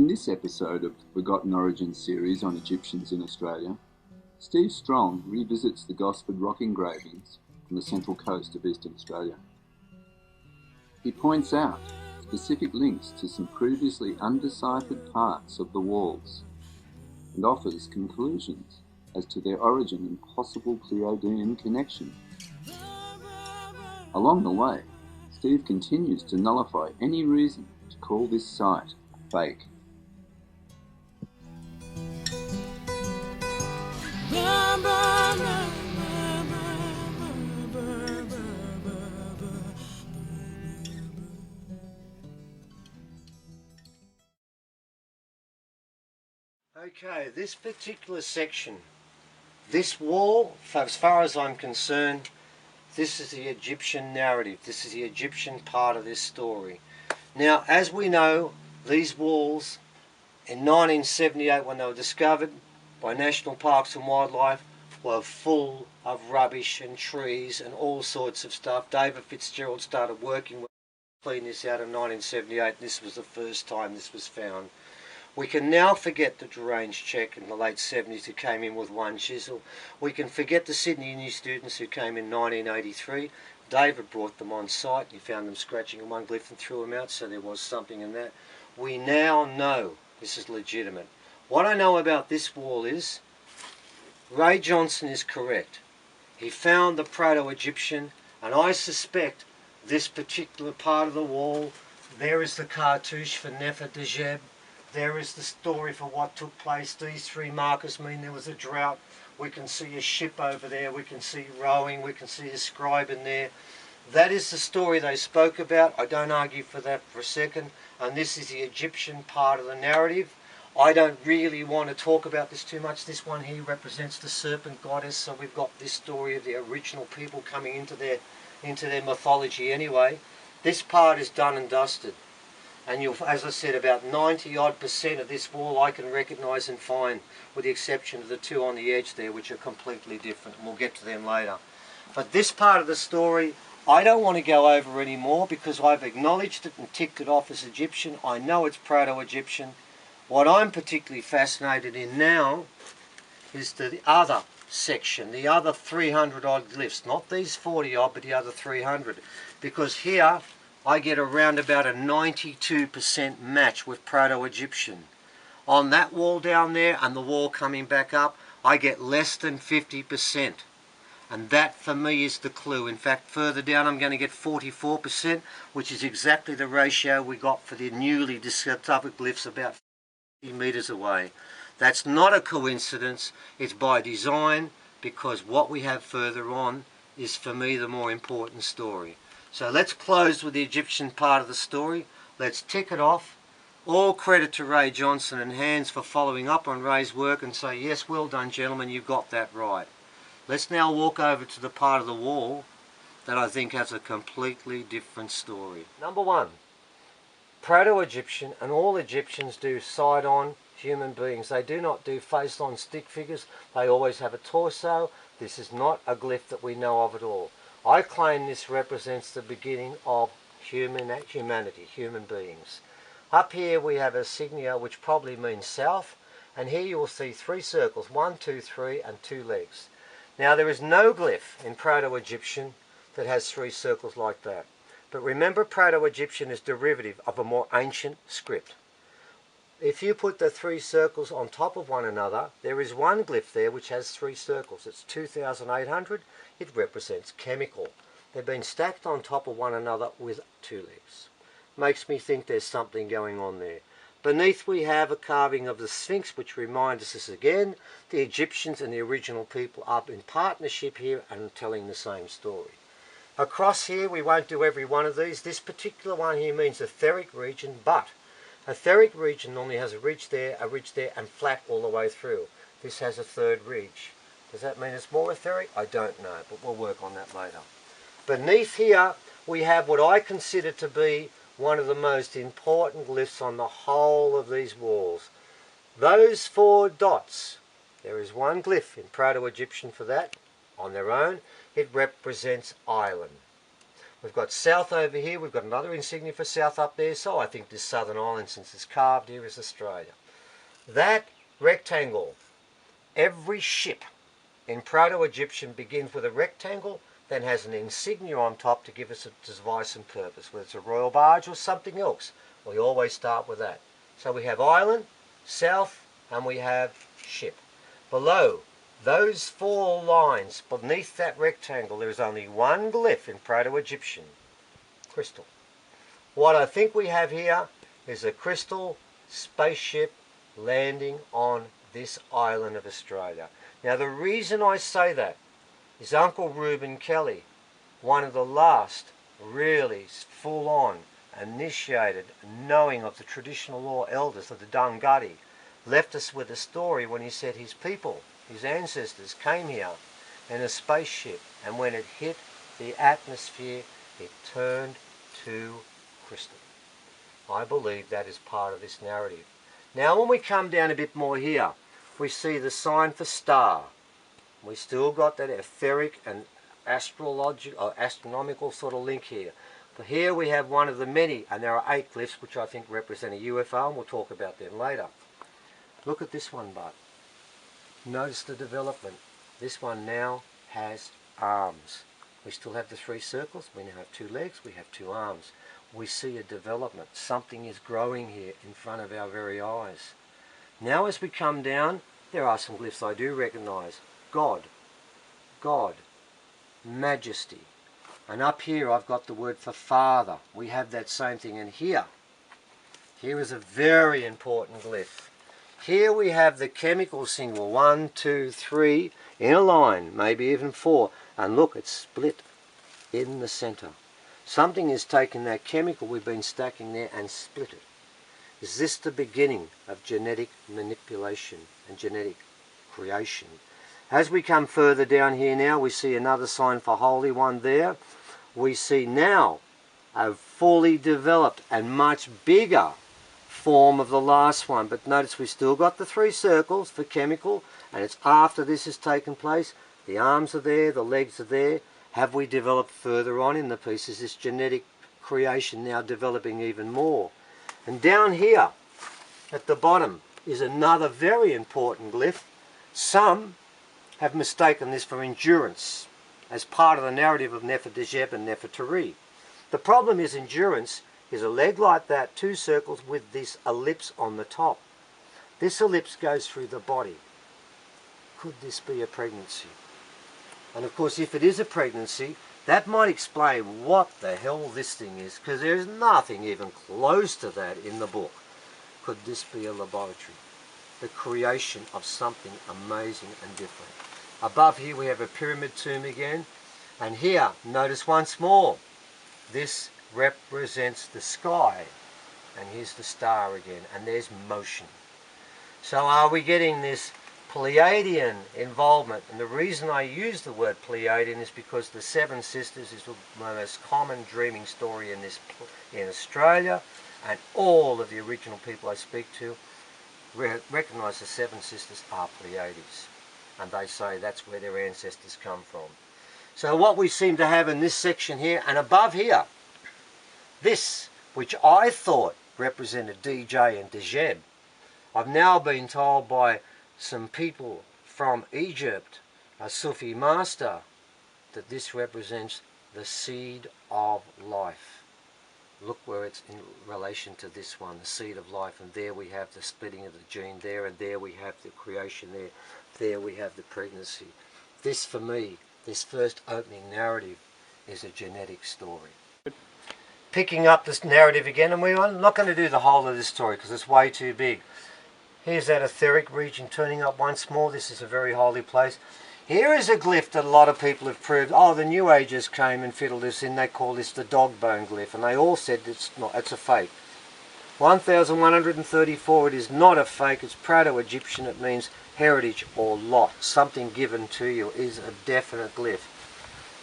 In this episode of the Forgotten Origins series on Egyptians in Australia, Steve Strong revisits the Gosford rock engravings from the central coast of eastern Australia. He points out specific links to some previously undeciphered parts of the walls and offers conclusions as to their origin and possible Pleiadian connection. Along the way, Steve continues to nullify any reason to call this site fake. Okay, this particular section, this wall, as far as I'm concerned, this is the Egyptian narrative. This is the Egyptian part of this story. Now, as we know, these walls in 1978, when they were discovered by National Parks and Wildlife, were full of rubbish and trees and all sorts of stuff. David Fitzgerald started working with clean this out in 1978. This was the first time this was found. We can now forget the deranged Czech in the late 70s who came in with one chisel. We can forget the Sydney Uni students who came in 1983. David brought them on site. He found them scratching in one glyph and threw them out, so there was something in that. We now know this is legitimate. What I know about this wall is Ray Johnson is correct. He found the Proto-Egyptian, and I suspect this particular part of the wall, there is the cartouche for Nefer-Djeb. There is the story for what took place. These three markers mean there was a drought. We can see a ship over there. We can see rowing. We can see a scribe in there. That is the story they spoke about. I don't argue for that for a second. And this is the Egyptian part of the narrative. I don't really want to talk about this too much. This one here represents the serpent goddess. So we've got this story of the original people coming into their mythology anyway. This part is done and dusted. And you'll, as I said, about 90% of this wall I can recognise and find, with the exception of the two on the edge there, which are completely different, and we'll get to them later. But this part of the story, I don't want to go over anymore because I've acknowledged it and ticked it off as Egyptian. I know it's Proto-Egyptian. What I'm particularly fascinated in now is the other section, the other 300 odd glyphs, not these 40 odd, but the other 300, because here I get around about a 92% match with Proto-Egyptian. On that wall down there and the wall coming back up, I get less than 50%. And that for me is the clue. In fact, further down I'm going to get 44%, which is exactly the ratio we got for the newly discovered glyphs about 50 metres away. That's not a coincidence, it's by design, because what we have further on is for me the more important story. So let's close with the Egyptian part of the story. Let's tick it off. All credit to Ray Johnson and Hans for following up on Ray's work and say, yes, well done, gentlemen, you got that right. Let's now walk over to the part of the wall that I think has a completely different story. Number one, Proto-Egyptian, and all Egyptians do side-on human beings. They do not do face-on stick figures. They always have a torso. This is not a glyph that we know of at all. I claim this represents the beginning of humanity, human beings. Up here we have a signia, which probably means south, and here you will see three circles, 1, 2, 3, and 2 legs. Now there is no glyph in Proto-Egyptian that has 3 circles like that. But remember, Proto-Egyptian is derivative of a more ancient script. If you put the 3 circles on top of one another, there is one glyph there which has 3 circles. It's 2,800. It represents chemical. They've been stacked on top of one another with 2 legs. Makes me think there's something going on there. Beneath we have a carving of the Sphinx, which reminds us again, the Egyptians and the original people are in partnership here and telling the same story. Across here, we won't do every one of these. This particular one here means etheric region, but etheric region normally has a ridge there, and flat all the way through. This has a 3rd ridge. Does that mean it's more etheric? I don't know, but we'll work on that later. Beneath here, we have what I consider to be one of the most important glyphs on the whole of these walls. Those 4 dots, there is one glyph in Proto-Egyptian for that, on their own. It represents island. We've got south over here, we've got another insignia for south up there, so I think this southern island, since it's carved here, is Australia. That rectangle, every ship in Proto-Egyptian begins with a rectangle, then has an insignia on top to give us a device and purpose, whether it's a royal barge or something else. We always start with that. So we have island, south, and we have ship. Below those four lines, beneath that rectangle, there is only one glyph in Proto-Egyptian, crystal. What I think we have here is a crystal spaceship landing on this island of Australia. Now the reason I say that is Uncle Reuben Kelly, one of the last really full-on initiated knowing of the traditional law elders of the Dunghutti, left us with a story when he said his people, his ancestors, came here in a spaceship, and when it hit the atmosphere, it turned to crystal. I believe that is part of this narrative. Now when we come down a bit more here, we see the sign for star. We still got that etheric and astronomical sort of link here. But here we have one of the many, and there are 8 glyphs which I think represent a UFO, and we'll talk about them later. Look at this one, bud. Notice the development. This one now has arms. We still have the 3 circles. We now have 2 legs. We have 2 arms. We see a development. Something is growing here in front of our very eyes. Now as we come down, there are some glyphs I do recognize. God, Majesty. And up here I've got the word for Father. We have that same thing. And here is a very important glyph. Here we have the chemical symbol, 1, 2, 3, in a line, maybe even 4. And look, it's split in the center. Something has taken that chemical we've been stacking there and split it. Is this the beginning of genetic manipulation and genetic creation? As we come further down here now, we see another sign for Holy One there. We see now a fully developed and much bigger form of the last one. But notice we've still got the 3 circles for chemical, and it's after this has taken place. The arms are there, the legs are there. Have we developed further on in the piece? Is this genetic creation now developing even more? And down here at the bottom is another very important glyph. Some have mistaken this for endurance as part of the narrative of Nefer-Dezheb and Nefer-Tari. The problem is endurance is a leg like that, 2 circles with this ellipse on the top. This ellipse goes through the body. Could this be a pregnancy? And of course, if it is a pregnancy, that might explain what the hell this thing is, because there's nothing even close to that in the book. Could this be a laboratory? The creation of something amazing and different. Above here we have a pyramid tomb again, and here, notice once more, this represents the sky, and here's the star again, and there's motion. So are we getting this Pleiadian involvement? And the reason I use the word Pleiadian is because the 7 Sisters is the most common dreaming story in Australia, and all of the original people I speak to recognize the 7 Sisters are Pleiades, and they say that's where their ancestors come from. So what we seem to have in this section here, and above here, this, which I thought represented DJ and Dezheb, I've now been told by some people from Egypt, a Sufi master, that this represents the seed of life. Look where it's in relation to this one, the seed of life, and there we have the splitting of the gene there, and there we have the creation there, there we have the pregnancy. This, for me, this first opening narrative is a genetic story. Picking up this narrative again, and we're not going to do the whole of this story because it's way too big. Here's that etheric region turning up once more. This is a very holy place. Here is a glyph that a lot of people have proved. Oh, the New Agers came and fiddled this in. They call this the dog bone glyph, and they all said it's not. It's a fake. 1134. It is not a fake. It's Proto-Egyptian. It means heritage or lot. Something given to you is a definite glyph.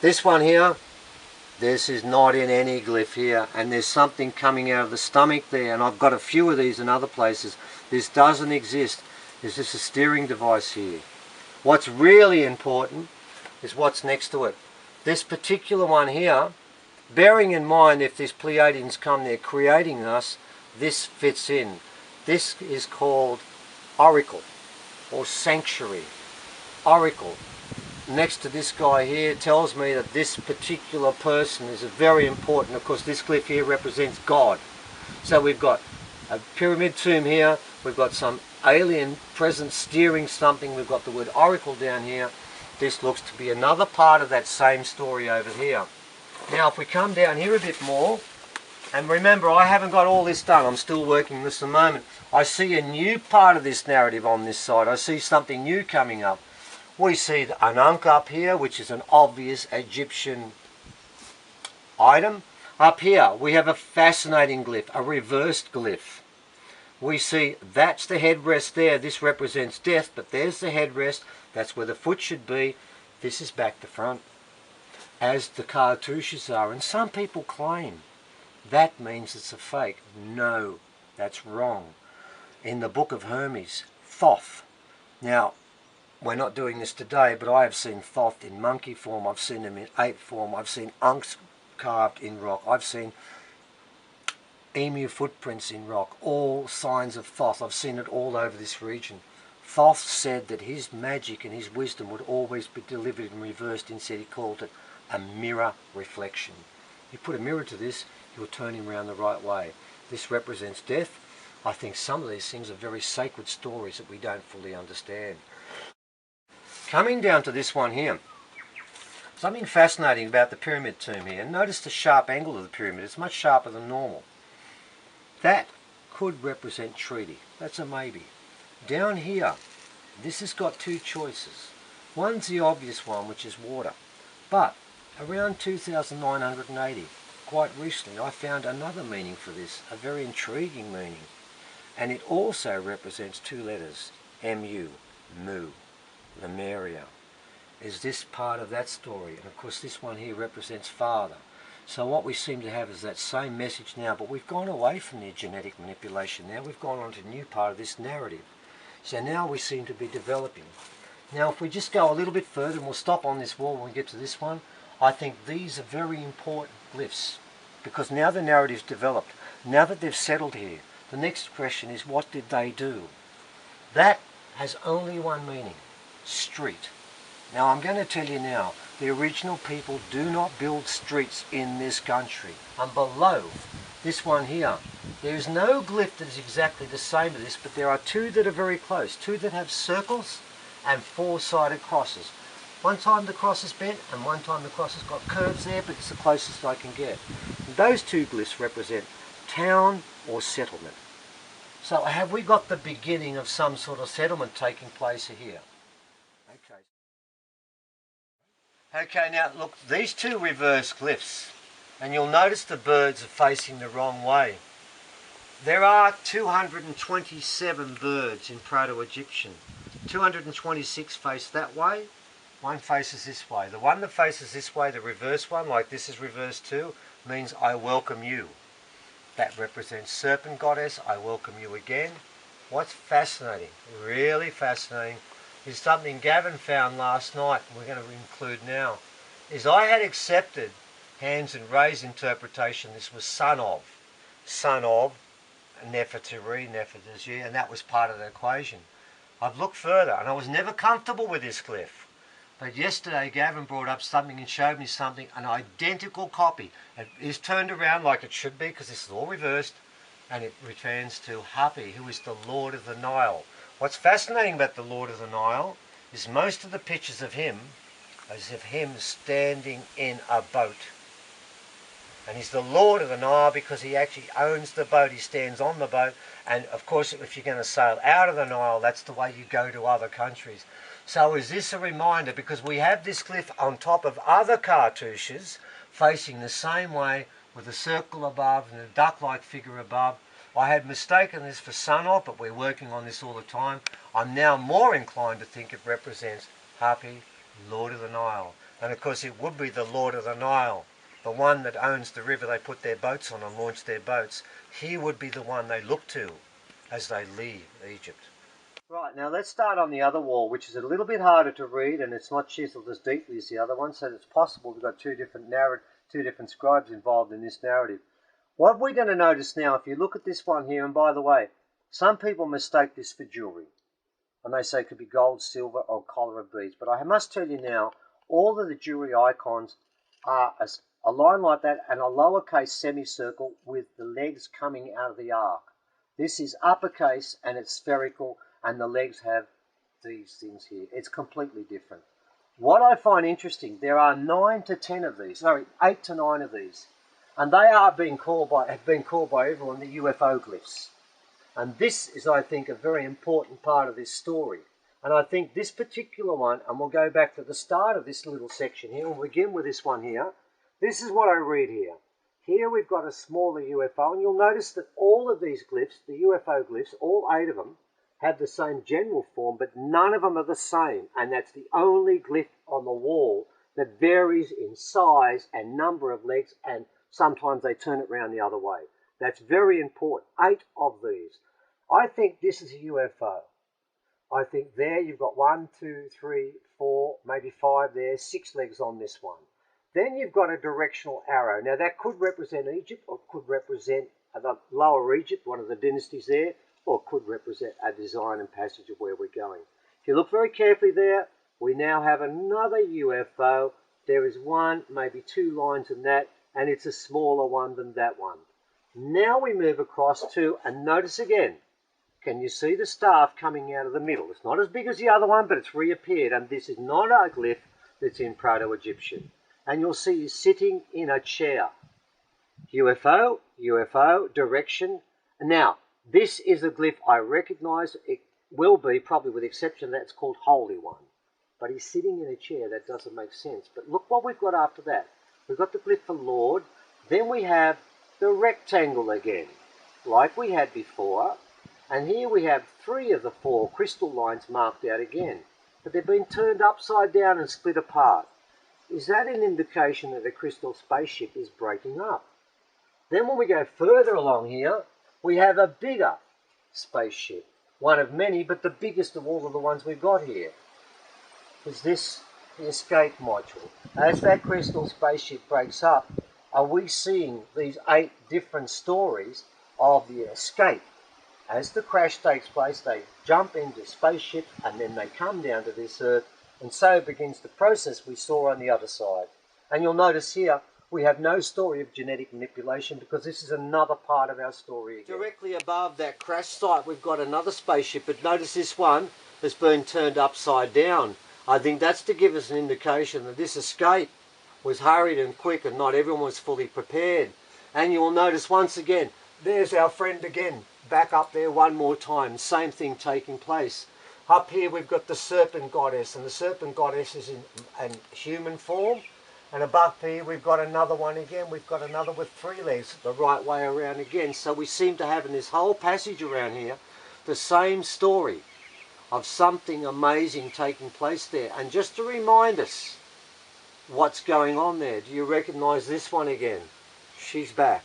This one here, this is not in any glyph here, and there's something coming out of the stomach there, and I've got a few of these in other places. This doesn't exist. There's just a steering device here. What's really important is what's next to it. This particular one here bearing in mind if these Pleiadians come, they're creating us, this fits in. This is called oracle or sanctuary. Oracle, next to this guy here, tells me that this particular person is very important. Of course, this glyph here represents God. So we've got a pyramid tomb here, we've got some alien presence steering something, we've got the word oracle down here. This looks to be another part of that same story over here. Now if we come down here a bit more, and remember I haven't got all this done, I'm still working this at the moment. I see a new part of this narrative on this side. I see something new coming up. We see an ankh up here, which is an obvious Egyptian item. Up here we have a fascinating glyph, a reversed glyph. We see that's the headrest there. This represents death, but there's the headrest. That's where the foot should be. This is back to front, as the cartouches are. And some people claim that means it's a fake. No, that's wrong. In the book of Hermes, Thoth. Now, we're not doing this today, but I have seen Thoth in monkey form. I've seen him in ape form. I've seen ankhs carved in rock. I've seen emu footprints in rock. All signs of Thoth. I've seen it all over this region. Thoth said that his magic and his wisdom would always be delivered in reversed. Instead, he called it a mirror reflection. You put a mirror to this, you'll turn him around the right way. This represents death. I think some of these things are very sacred stories that we don't fully understand. Coming down to this one here, something fascinating about the pyramid tomb here. Notice the sharp angle of the pyramid. It's much sharper than normal. That could represent treaty. That's a maybe. Down here, this has got two choices. One's the obvious one, which is water. But around 2980, quite recently, I found another meaning for this, a very intriguing meaning. And it also represents two letters, M-U, Mu, Lemuria. Is this part of that story? And of course this one here represents father. So what we seem to have is that same message now, but we've gone away from the genetic manipulation now. We've gone on to a new part of this narrative. So now we seem to be developing. Now if we just go a little bit further, and we'll stop on this wall when we get to this one, I think these are very important glyphs, because now the narrative's developed. Now that they've settled here, the next question is, what did they do? That has only one meaning, street. Now I'm going to tell you now, the original people do not build streets in this country. And below this one here, there is no glyph that is exactly the same as this, but there are two that are very close, two that have circles and four-sided crosses. One time the cross is bent and one time the cross has got curves there, but it's the closest I can get. And those two glyphs represent town or settlement. So have we got the beginning of some sort of settlement taking place here? Okay, now look, these two reverse glyphs, and you'll notice the birds are facing the wrong way. There are 227 birds in Proto-Egyptian. 226 face that way, one faces this way. The one that faces this way, the reverse one, like this is reverse too, means I welcome you. That represents serpent goddess, I welcome you again. What's fascinating, really fascinating, is something Gavin found last night, and we're going to include now, is I had accepted Hans and Ray's interpretation. This was son of, Nefertari, Nefertari, and that was part of the equation. I've looked further, and I was never comfortable with this glyph. But yesterday Gavin brought up something and showed me something, an identical copy. It is turned around like it should be, because this is all reversed, and it returns to Hapi, who is the Lord of the Nile. What's fascinating about the Lord of the Nile is most of the pictures of him as if him standing in a boat. And he's the Lord of the Nile because he actually owns the boat, he stands on the boat, and of course if you're going to sail out of the Nile, that's the way you go to other countries. So is this a reminder, because we have this glyph on top of other cartouches facing the same way with a circle above and a duck-like figure above. I had mistaken this for Sun-Of, but we're working on this all the time. I'm now more inclined to think it represents Hapi, Lord of the Nile. And of course it would be the Lord of the Nile, the one that owns the river they put their boats on and launch their boats. He would be the one they look to as they leave Egypt. Right, now let's start on the other wall, which is a little bit harder to read, and it's not chiseled as deeply as the other one, so it's possible we've got two different two different scribes involved in this narrative. What we're going to notice now, if you look at this one here, and by the way, some people mistake this for jewelry, and they say it could be gold, silver, or collar of beads. But I must tell you now, all of the jewelry icons are a line like that and a lowercase semicircle with the legs coming out of the arc. This is uppercase and it's spherical, and the legs have these things here. It's completely different. What I find interesting, there are 8 to 9 of these. And they have been called by everyone the UFO glyphs. And this is, I think, a very important part of this story. And I think this particular one, and we'll go back to the start of this little section here, we'll begin with this one here. This is what I read here. Here we've got a smaller UFO, and you'll notice that all of these glyphs, the UFO glyphs, all 8 of them, have the same general form, but none of them are the same. And that's the only glyph on the wall that varies in size and number of legs, and sometimes they turn it around the other way. That's very important. 8 of these. I think this is a UFO. I think there you've got 1, 2, 3, 4, maybe 5 there, 6 legs on this one. Then you've got a directional arrow. Now that could represent Egypt, or could represent the Lower Egypt, one of the dynasties there, or could represent a design and passage of where we're going. If you look very carefully there, we now have another UFO. There is 1, maybe 2 lines in that, and it's a smaller one than that one. Now we move across to, and notice again, can you see the staff coming out of the middle? It's not as big as the other one, but it's reappeared, and this is not a glyph that's in Proto-Egyptian. And you'll see he's sitting in a chair. UFO, UFO, direction. Now, this is a glyph I recognize. It will be, probably with the exception of that, it's called Holy One. But he's sitting in a chair. That doesn't make sense. But look what we've got after that. We've got the glyph for Lord. Then we have the rectangle again, like we had before. And here we have 3 of the 4 crystal lines marked out again. But they've been turned upside down and split apart. Is that an indication that the crystal spaceship is breaking up? Then when we go further along here, we have a bigger spaceship. One of many, but the biggest of all of the ones we've got here. Is this the escape module? As that crystal spaceship breaks up, are we seeing these 8 different stories of the escape? As the crash takes place, they jump into spaceships and then they come down to this Earth, and so begins the process we saw on the other side. And you'll notice here, we have no story of genetic manipulation because this is another part of our story again. Directly above that crash site, we've got another spaceship, but notice this one has been turned upside down. I think that's to give us an indication that this escape was hurried and quick and not everyone was fully prepared. And you'll notice once again, there's our friend again, back up there one more time, same thing taking place. Up here we've got the serpent goddess, and the serpent goddess is in human form. And above here we've got another one again. We've got another with 3 legs, the right way around again. So we seem to have in this whole passage around here the same story of something amazing taking place there. And just to remind us what's going on there, do you recognise this one again? She's back.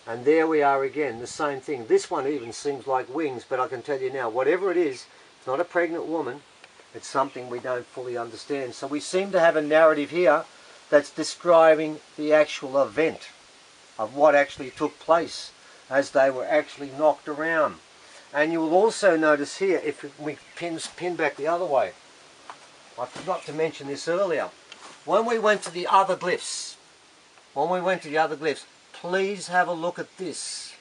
And there we are again, the same thing. This one even seems like wings, but I can tell you now, whatever it is, it's not a pregnant woman. It's something we don't fully understand. So we seem to have a narrative here that's describing the actual event of what actually took place as they were actually knocked around. And you will also notice here, if we pin back the other way, I forgot to mention this earlier, when we went to the other glyphs, please have a look at this.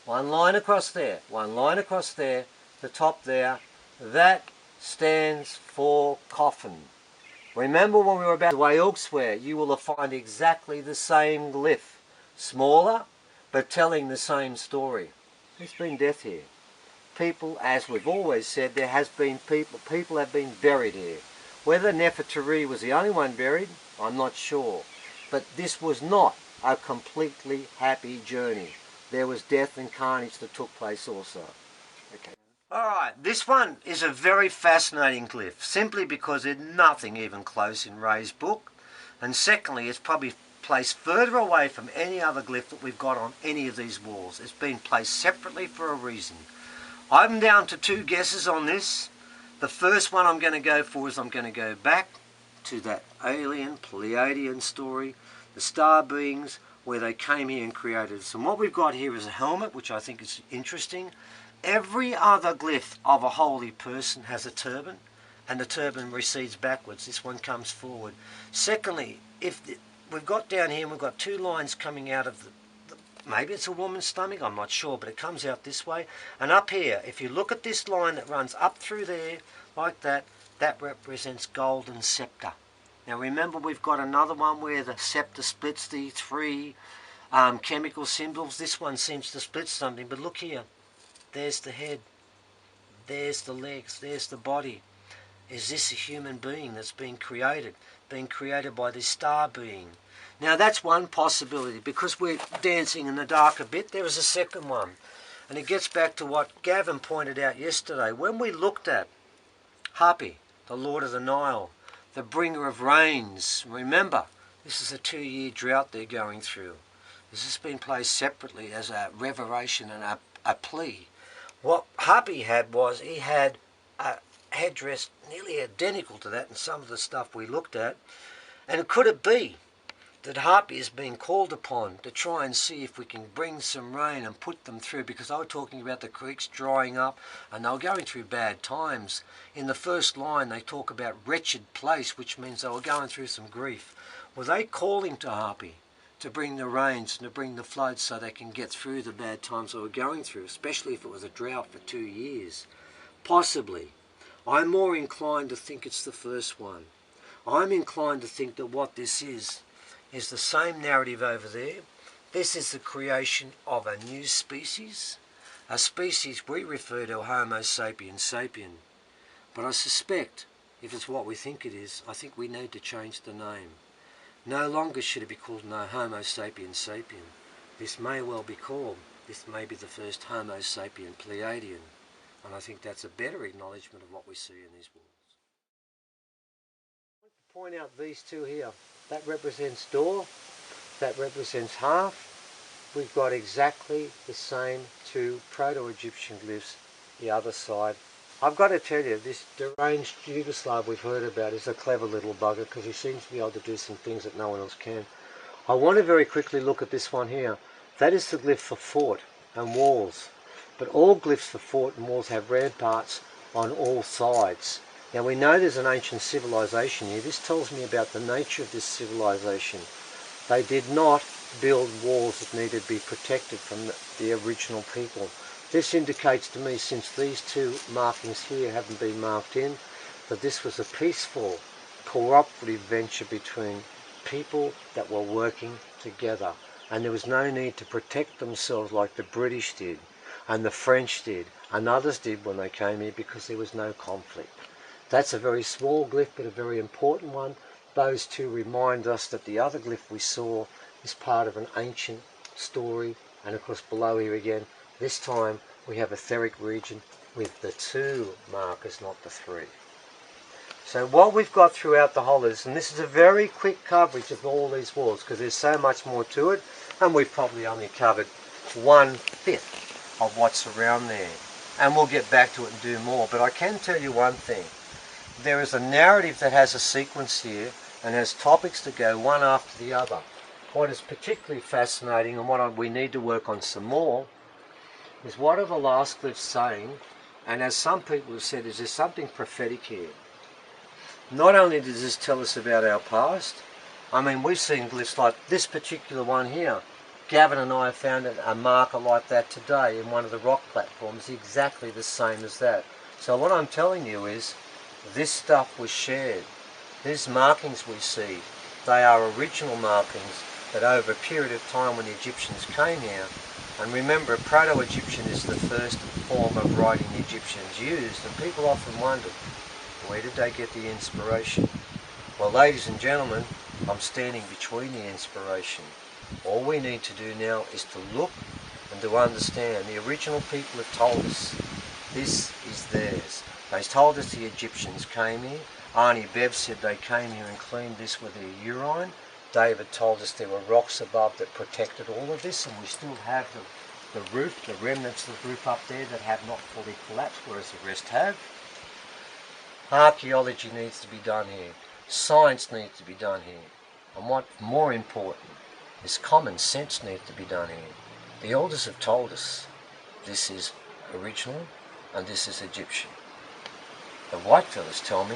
1 line across there, 1 line across there, the top there, that stands for coffin. Remember when we were about to way elsewhere, you will find exactly the same glyph, smaller, but telling the same story. There's been death here. People, as we've always said, there has been people have been buried here. Whether Nefertari was the only one buried, I'm not sure. But this was not a completely happy journey. There was death and carnage that took place also. Okay. Alright, this one is a very fascinating glyph, simply because there's nothing even close in Ray's book. And secondly, it's probably placed further away from any other glyph that we've got on any of these walls. It's been placed separately for a reason. I'm down to 2 guesses on this. The first one I'm going to go for is I'm going to go back to that alien Pleiadian story. the star beings, where they came here and created us. And what we've got here is a helmet, which I think is interesting. Every other glyph of a holy person has a turban, and the turban recedes backwards. This one comes forward. Secondly, we've got down here, and we've got two lines coming out of maybe it's a woman's stomach, I'm not sure, but it comes out this way. And up here, if you look at this line that runs up through there, like that, that represents golden scepter. Now remember, we've got another one where the scepter splits the three chemical symbols. This one seems to split something, but look here. There's the head, there's the legs, there's the body. Is this a human being that's being created by this star being? Now that's one possibility. Because we're dancing in the dark a bit, there is a second one. And it gets back to what Gavin pointed out yesterday. When we looked at Hapi, the Lord of the Nile, the bringer of rains, remember, this is a 2-year drought they're going through. This has been placed separately as a revelation and a plea. What Hapi had was, he had a headdress nearly identical to that in some of the stuff we looked at. And could it be that Hapi is being called upon to try and see if we can bring some rain and put them through? Because they were talking about the creeks drying up and they were going through bad times. In the first line they talk about wretched place, which means they were going through some grief. Were they calling to Hapi to bring the rains and to bring the floods so they can get through the bad times they were going through, especially if it was a drought for 2 years? Possibly. I'm more inclined to think it's the first one. I'm inclined to think that what this is the same narrative over there. This is the creation of a new species, a species we refer to Homo sapiens sapien. But I suspect, if it's what we think it is, I think we need to change the name. No longer should it be called no Homo sapiens sapien. This may well be called, this may be the first Homo sapien Pleiadian. And I think that's a better acknowledgement of what we see in these walls. I want to point out these two here. That represents door, that represents half. We've got exactly the same two Proto-Egyptian glyphs the other side. I've got to tell you, this deranged Yugoslav we've heard about is a clever little bugger, because he seems to be able to do some things that no one else can. I want to very quickly look at this one here. That is the glyph for fort and walls. But all glyphs for fort and walls have ramparts on all sides. Now we know there's an ancient civilization here. This tells me about the nature of this civilization. They did not build walls that needed to be protected from the original people. This indicates to me, since these two markings here haven't been marked in, that this was a peaceful, cooperative venture between people that were working together. And there was no need to protect themselves like the British did, and the French did, and others did when they came here, because there was no conflict. That's a very small glyph, but a very important one. Those two remind us that the other glyph we saw is part of an ancient story. And of course below here again, this time we have etheric region with the 2 markers, not the 3. So what we've got throughout the whole is, and this is a very quick coverage of all these walls, because there's so much more to it, and we've probably only covered 1/5 of what's around there. And we'll get back to it and do more. But I can tell you one thing. There is a narrative that has a sequence here and has topics that go one after the other. What is particularly fascinating, and what we need to work on some more, is what are the last glyphs saying? And as some people have said, is there something prophetic here? Not only does this tell us about our past, I mean, we've seen glyphs like this particular one here. Gavin and I found a marker like that today in one of the rock platforms, exactly the same as that. So what I'm telling you is, this stuff was shared. These markings we see, they are original markings that over a period of time when the Egyptians came here, and remember, Proto-Egyptian is the first form of writing the Egyptians used, and people often wondered, where did they get the inspiration? Well, ladies and gentlemen, I'm standing between the inspiration. All we need to do now is to look and to understand. The original people have told us this is theirs. They told us the Egyptians came here. Aunty Beve said they came here and cleaned this with their urine. David told us there were rocks above that protected all of this, and we still have the roof, the remnants of the roof up there that have not fully collapsed, whereas the rest have. Archaeology needs to be done here. Science needs to be done here. And what's more important is common sense needs to be done here. The elders have told us this is original and this is Egyptian. The white fellas tell me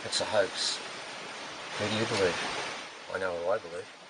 it's a hoax. Who do you believe? I know what I believe.